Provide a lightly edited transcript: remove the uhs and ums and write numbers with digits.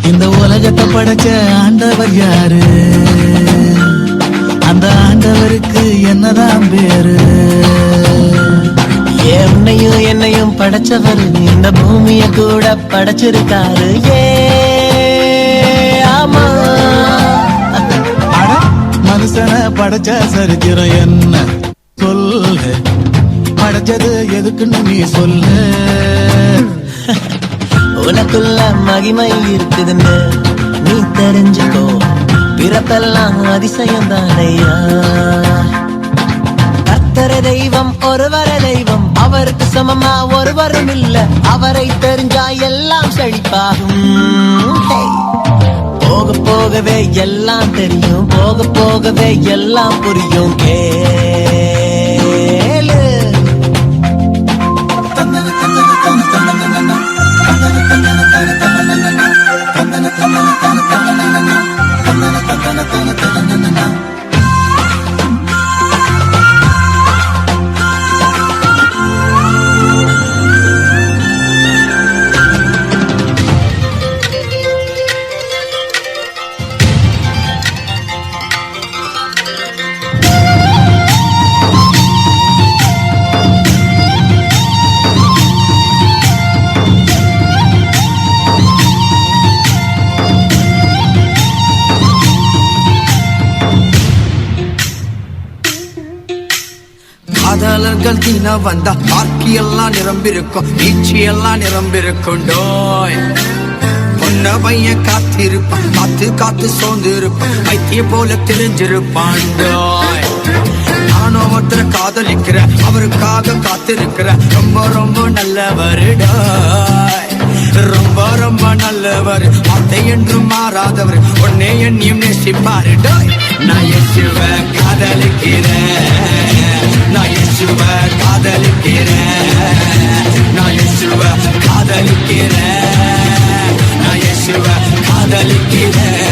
இந்த உலகத்தை படைச்ச ஆண்டவர் யாரு? அந்த ஆண்டவருக்கு என்னதான் பேரு? என்னையும் படைச்சவர் இந்த பூமிய கூட படைச்சிருக்காரு. ஆமா, மனுஷனை படைச்ச சரித்திரம் என்ன சொல்லு? படைச்சது எதுக்குன்னு நீ சொல்லு. உனக்குள்ள மகிமை இருக்குதுன்னு நீ தெரிஞ்சுக்கோ. பிறப்பெல்லாம் அதிசயம் தானையா. கர்த்தரே தெய்வம், ஒருவரே தெய்வம், அவருக்கு சமமா ஒருவரும் இல்ல. அவரை தெரிஞ்சா எல்லாம் செழிப்பாகும். போக போகவே எல்லாம் தெரியும், போக போகவே எல்லாம் புரியும். கேளு. காதலர்கள் தின வந்தா பார்க்கி எல்லாம் நிரம்பிருக்கும், நீச்சி எல்லாம் நிரம்பிருக்கும். டோய் பொன்ன பையன் காத்திருப்பான், காத்து காத்து சோர்ந்து இருப்பான், வைத்திய போல தெரிஞ்சிருப்பான். டோய் நானும் ஒருத்தரை காதலிக்கிற, அவருக்காக காத்திருக்கிற. ரொம்ப ரொம்ப நல்லவர். டோய் ரொம்ப ரொம்ப நல்லவர். வார்த்தை என்றும் மாறாதவர், உன்னை என்னையும் நேசிப்பாரு. டோய் நான் இயேசுவ காதலிக்கிறேன், நான் இயேசுவ காதலிக்கிறேன், நான் இயேசுவ காதலிக்கிறேன், நான் இயேசுவ காதலிக்கிறேன்.